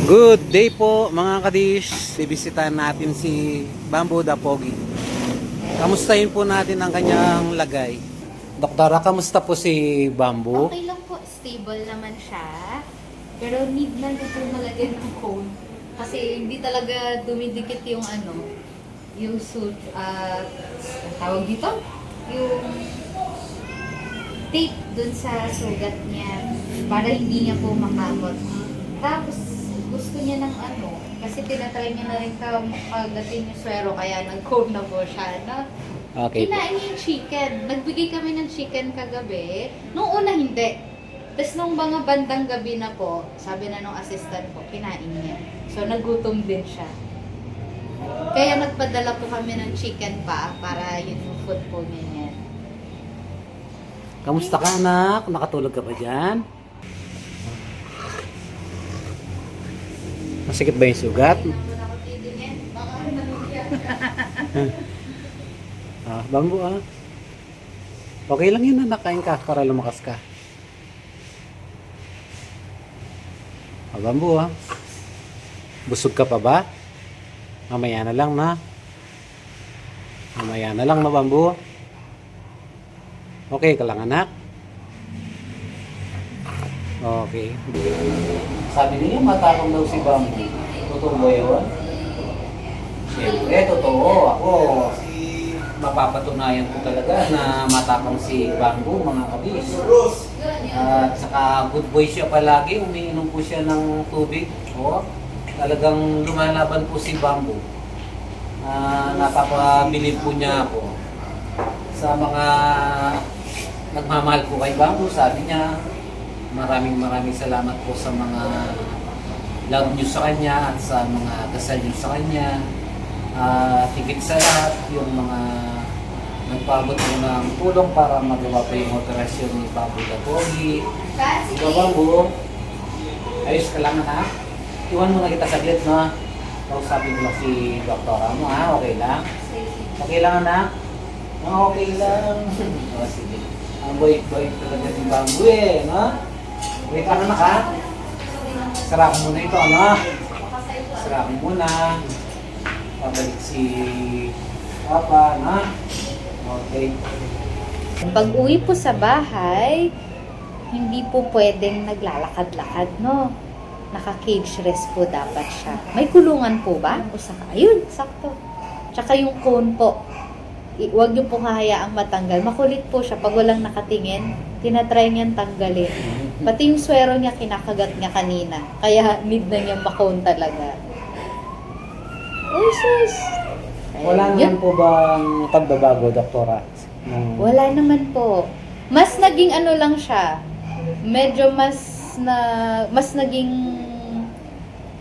Good day po mga kadish. Bibisitahin natin si Bamboo the Pogi. Kamustahin po natin ang kanyang lagay. Doktora, kamusta po si Bamboo? Okay lang po, stable naman siya. Pero need na po malagyan ng cone. Kasi hindi talaga dumidikit yung yung suit, tawag dito? Yung tape dun sa sugat niya para hindi niya po makamot. Tapos, gusto niya ng kasi tinatry niya na rin kagatin yung swero, kaya nag-cone na po siya, no? Okay po. Kinain niya yung chicken. Nagbigay kami ng chicken kagabi. Nung una, hindi. Tapos nung mga bandang gabi na po, sabi na nung assistant ko, kinain niya. So, nagutom din siya. Kaya nagpadala po kami ng chicken pa para yun yung food po niya. Kamusta ka anak? Nakatulog ka ba dyan? Masikip ba yung sugat? Bamboo Okay lang yun na nakain ka para lumakas ka. Bamboo Busog ka pa ba? Mamaya na lang na. Mamaya na lang na Bamboo. Okay ka lang anak? Okay. Sabi niya matapang daw si Bamboo. Totoo ba yun? Siyempre, totoo. Ako, mapapatunayan ko talaga na matapang si Bamboo, mga kabis. At saka good boy siya palagi. Umiinom po siya ng tubig. Talagang lumalaban po si Bamboo. Napapabilib po niya ako. Sa mga nagmamahal po kay Bamboo, sabi niya, maraming salamat po sa mga love niyo sa kanya at sa mga dasal niyo sa kanya. Higit sa lahat, yung mga nagpabot po ng tulong para magawa po yung operasyon ni Bamboo the Pogi. Ikaw Bamboo, ayos ka lang ha? Iwan mo na kita saglit no? Kausapin mo lang si doktora mo ha? Okay lang? Okay lang anak? Okay lang. Sige. Ang boy talaga si Bamboo no? Wait lang anak ha? Sarap muna ito ano? Sarap muna. Pabalik si Papa na. Okay. Pag uwi po sa bahay, hindi po pwedeng naglalakad-lakad, no? Naka-cage rest po dapat siya. May kulungan po ba? O saka, ayun, sakto. Tsaka yung cone po. Huwag niyo po hahayaang matanggal. Makulit po siya. Pag walang nakatingin, tinatry niyang tanggalin. Pati yung swero niya, kinakagat niya kanina. Kaya need na niya makone talaga. Oh, sus! Wala naman po bang pagbabago, doktora? Wala naman po. Mas naging lang siya. Medyo mas naging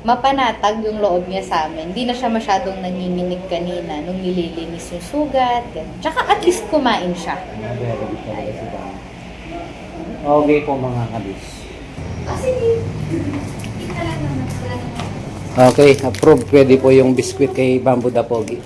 mapanatag yung loob niya sa amin. Hindi na siya masyadong nanginginig kanina nung nililinis yung sugat. Ganun. Tsaka at least kumain siya. Okay po mga kabis. Kasi hindi talaga Okay, approve. Pwede po yung biskwit kay Bamboo the Pogi.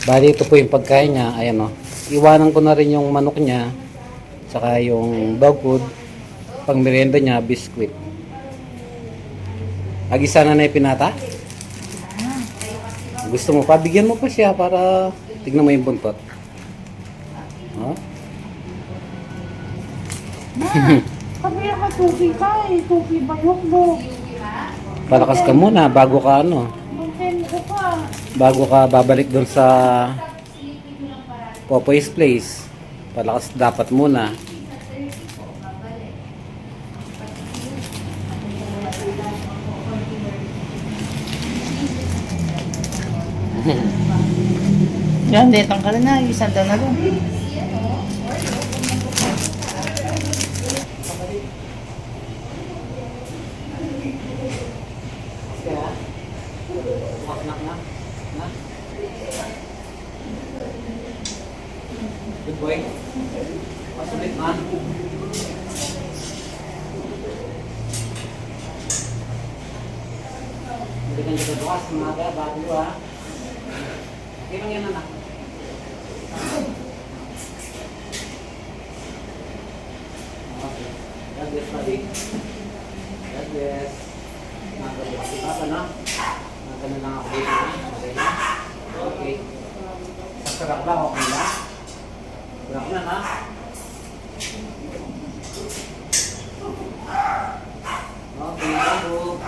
Bali ito po yung pagkain niya. Ayan o. Iwanan ko na rin yung manok niya. Saka yung dog food. Pang merienda niya, biskwit. Agisa na yung pinata? Gusto mo pa? Bigyan mo pa siya para tignan mo yung buntot. Kami naman tupi ka eh. Tupi bayok mo. Palakas ka muna bago ka Buntin ko pa. bago ka babalik doon sa Popoy's Place. Palakas dapat muna. Yan, detang ka na. Isang na lang. Good boy. Pasulit man. Balikan kita bukas, mga bago ha. Okay lang yan anak. Okay. God bless, buddy. God bless. Nagabot si Papa na. Nagano lang ako dito. Okay na? Okay. Sarap lang, okay na? Sarap na ha? Okay, Bambo.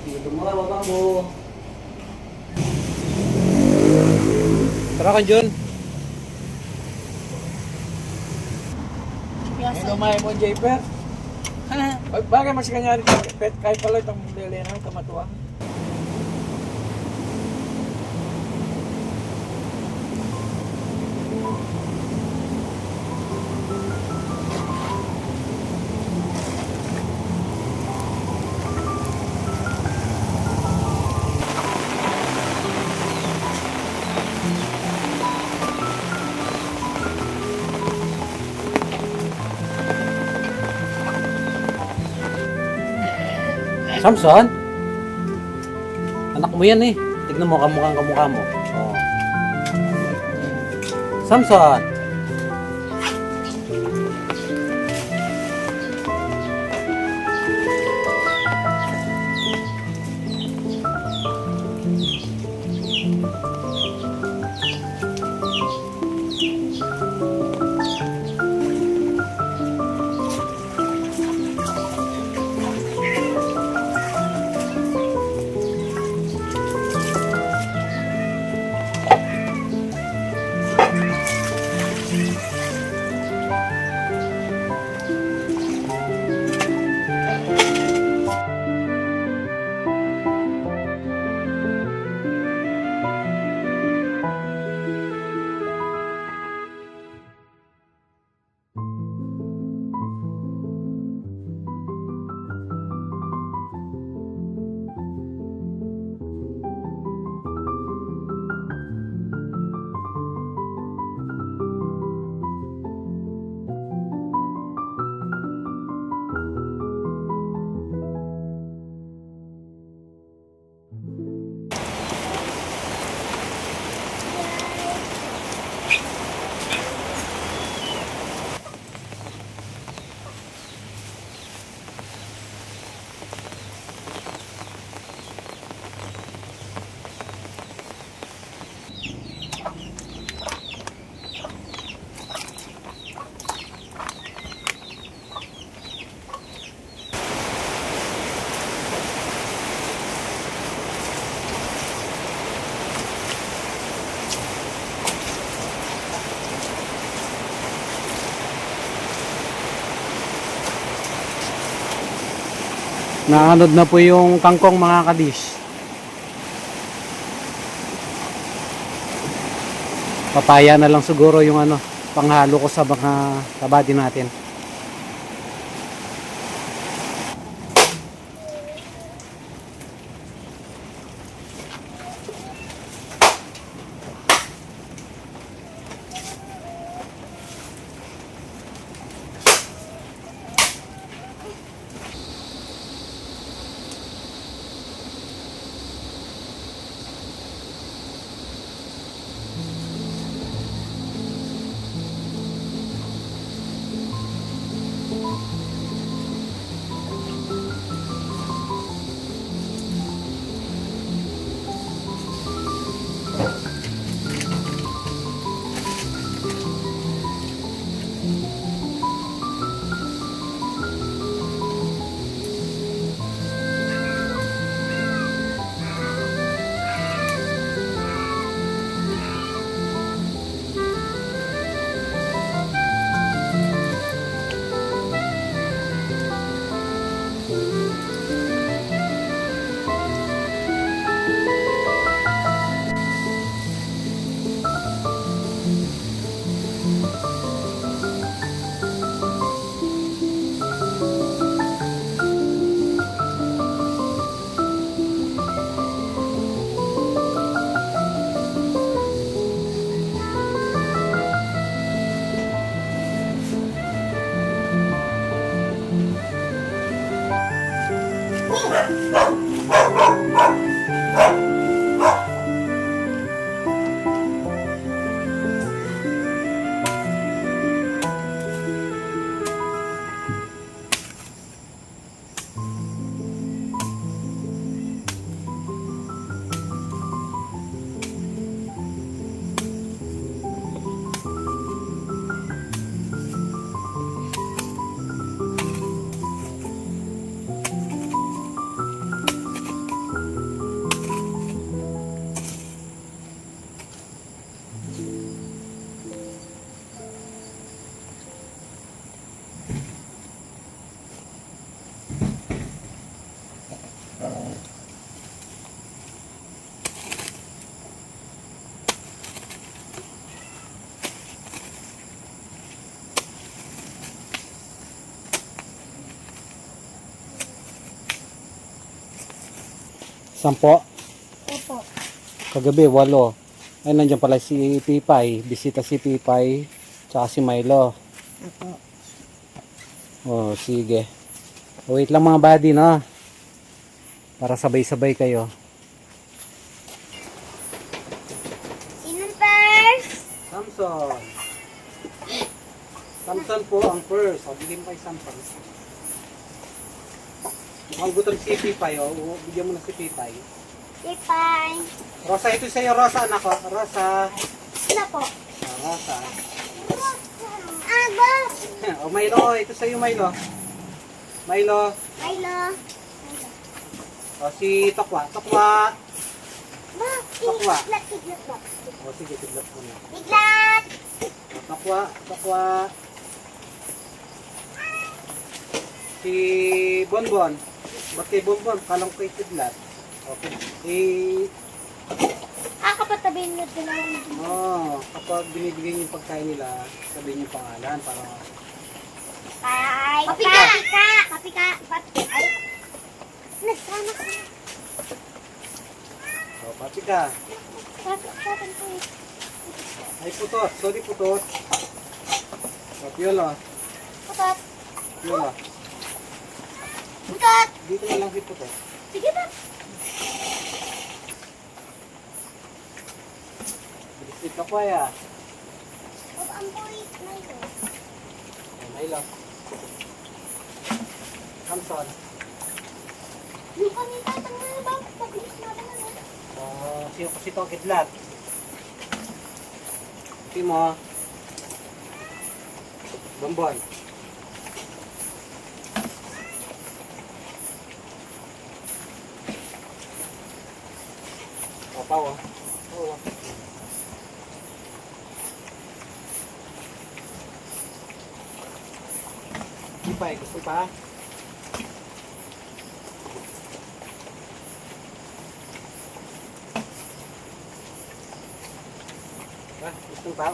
See you tomorrow, Bambo. Tara ka, John. Ano may mo, Jayper? Bagay mas kanya rin, kahit pala itong dili na kamatuwa. Samson? Anak mo yan eh. Tignan mo, kamukha mo. Oh. Samson! Naanod na po yung kangkong mga kadish. Papaya na lang siguro yung panghalo ko sa mga kabady natin. 10? Opo. Kagabi, 8. Ay, nandiyan pala si Pipay. Bisita si Pipay. Tsaka si Milo. Opo. Oh, sige. Wait lang mga buddy, no? Para sabay-sabay kayo. Sino first? Samson. Samson po ang first. O, bigyan mo kay Samson. Mukhang gutom si Pipay, o. Bigyan mo na si Pipay. Ipay. Rosa, ito sa'yo, Rosa, anak ko. Rosa. Ano po? Ah, Rosa. Aba. O, Milo, ito sa'yo, Milo. Milo. Milo. O, si Tokwa. Tokwa. Tokwa. Tiglat, tiglat ba? O, sige, tiglat mo na. Tiglat. O, Tokwa. Tokwa. Si Bonbon. Ba't kay Bonbon? Kalang kay tiglat. Okay. Kapatabihin nyo din naman. Kapag binibigay yung pagkain nila, sabihin yung pangalan para Ay. Kapika. Kapika. Ay. Nagsama ka. pati ka. Sabi ko eh. Ay putot, sorry putot. Piolo, Putot. piolo. Putot. Dito na lang si putot. Sige ba? Bisit ka kuya. Huwag ang buwis na ito. Milo. Samson. Yung kanina, tanga ba? Pabilis natin na rin. Sino kasi ito kidlat? Timo. Bonbon. Pao. Oo. Ipay, gusto pa? Gusto pa?